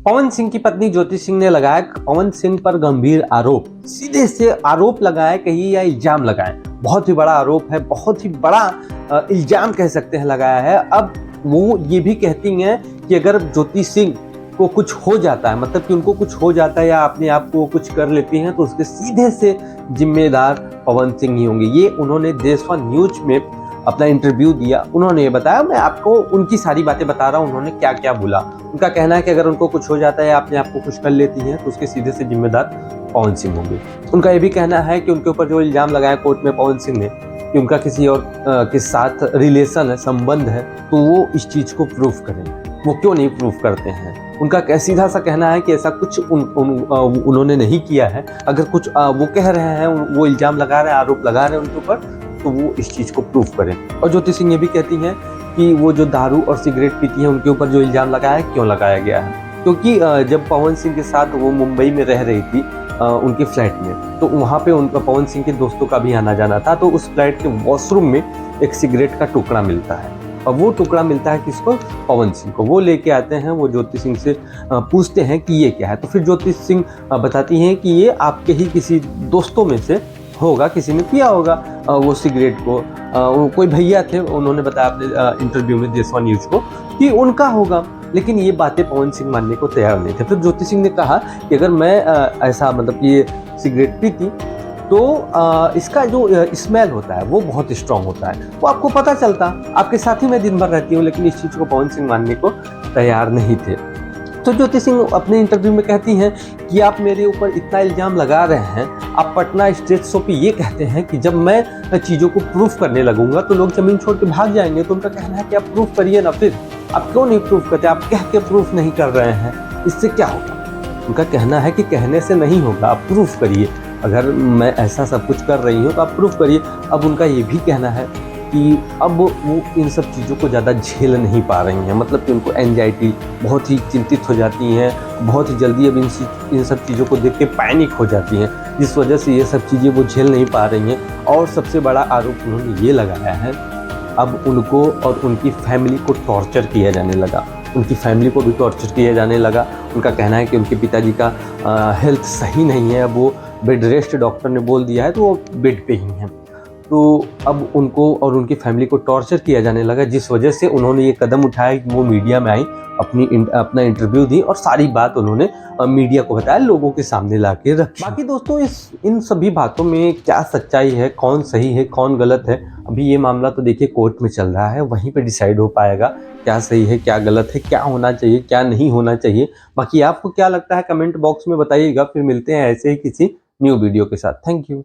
पवन सिंह की पत्नी ज्योति सिंह ने लगाया पवन सिंह पर गंभीर आरोप। सीधे से आरोप लगाया, कहिए या इल्जाम लगाया। बहुत ही बड़ा आरोप है, बहुत ही बड़ा इल्जाम कह सकते हैं लगाया है। अब वो ये भी कहती हैं कि अगर ज्योति सिंह को कुछ हो जाता है, मतलब कि उनको कुछ हो जाता है या अपने आप को कुछ कर लेती हैं, तो उसके सीधे से जिम्मेदार पवन सिंह ही होंगे। ये उन्होंने देश वन न्यूज में अपना इंटरव्यू दिया। उन्होंने ये बताया, मैं आपको उनकी सारी बातें बता रहा हूँ उन्होंने क्या क्या बोला। उनका कहना है कि अगर उनको कुछ हो जाता है या अपने आप को कुछ कर लेती हैं तो उसके सीधे से जिम्मेदार पवन सिंह होंगे। उनका ये भी कहना है कि उनके ऊपर जो इल्जाम लगाया कोर्ट में पवन सिंह ने कि उनका किसी और के साथ रिलेशन है, संबंध है, तो वो इस चीज़ को प्रूफ करें। वो क्यों नहीं प्रूफ करते हैं? उनका सीधा सा कहना है कि ऐसा कुछ उन्होंने नहीं किया है। अगर कुछ वो कह रहे हैं, वो इल्जाम लगा रहे हैं, आरोप लगा रहे हैं उनके ऊपर, तो वो इस चीज़ को प्रूफ करें। और ज्योति सिंह ये भी कहती हैं कि वो जो दारू और सिगरेट पीती हैं, उनके ऊपर जो इल्ज़ाम लगाया है, क्यों लगाया गया है? क्योंकि जब पवन सिंह के साथ वो मुंबई में रह रही थी उनके फ्लैट में, तो वहाँ पे उनका पवन सिंह के दोस्तों का भी आना जाना था। तो उस फ्लैट के वॉशरूम में एक सिगरेट का टुकड़ा मिलता है, और वो टुकड़ा मिलता है किसको? पवन सिंह को। वो लेके आते हैं, वो ज्योति सिंह से पूछते हैं कि ये क्या है। तो फिर ज्योति सिंह बताती हैं कि ये आपके ही किसी दोस्तों में से होगा, किसी ने पिया होगा वो सिगरेट को। कोई भैया थे, उन्होंने बताया अपने इंटरव्यू में देश वन न्यूज को कि उनका होगा। लेकिन ये बातें पवन सिंह मानने को तैयार नहीं थे। फिर ज्योति सिंह ने कहा कि अगर मैं ऐसा मतलब कि ये सिगरेट पीती तो इसका जो स्मेल होता है वो बहुत स्ट्रांग होता है, वो आपको पता चलता। आपके साथ ही मैं दिन भर रहती हूँ। लेकिन इस चीज़ को पवन सिंह मानने को तैयार नहीं थे। तो ज्योति सिंह अपने इंटरव्यू में कहती हैं कि आप मेरे ऊपर इतना इल्ज़ाम लगा रहे हैं। आप पटना स्टेज शो पे ये कहते हैं कि जब मैं चीज़ों को प्रूफ करने लगूंगा तो लोग ज़मीन छोड़ के भाग जाएंगे। तो उनका कहना है कि आप प्रूफ करिए ना, फिर आप क्यों नहीं प्रूफ करते? आप कह के प्रूफ नहीं कर रहे हैं, इससे क्या होगा? उनका कहना है कि कहने से नहीं होगा, आप प्रूफ करिए। अगर मैं ऐसा सब कुछ कर रही हूँ तो आप प्रूफ करिए। अब उनका ये भी कहना है कि अब वो इन सब चीज़ों को ज़्यादा झेल नहीं पा रही हैं, मतलब कि उनको एंजाइटी, बहुत ही चिंतित हो जाती हैं, बहुत ही जल्दी अब इन सब चीज़ों को देख के पैनिक हो जाती हैं, जिस वजह से ये सब चीज़ें वो झेल नहीं पा रही हैं। और सबसे बड़ा आरोप उन्होंने ये लगाया है, अब उनको और उनकी फैमिली को टॉर्चर किया जाने लगा। उनकी फैमिली को भी टॉर्चर किया जाने लगा। उनका कहना है कि उनके पिताजी का हेल्थ सही नहीं है, अब वो बेड रेस्ट डॉक्टर ने बोल दिया है, तो वो बेड पे ही हैं। तो अब उनको और उनकी फैमिली को टॉर्चर किया जाने लगा, जिस वजह से उन्होंने ये कदम उठाया कि वो मीडिया में आई, अपना इंटरव्यू दी और सारी बात उन्होंने मीडिया को बताया, लोगों के सामने ला के रखी। बाकी दोस्तों, इन सभी बातों में क्या सच्चाई है, कौन सही है, कौन गलत है, अभी ये मामला तो देखिए कोर्ट में चल रहा है, वहीं पे डिसाइड हो पाएगा क्या सही है, क्या गलत है, क्या होना चाहिए, क्या नहीं होना चाहिए। बाकी आपको क्या लगता है कमेंट बॉक्स में बताइएगा। फिर मिलते हैं ऐसे ही किसी न्यू वीडियो के साथ। Thank you.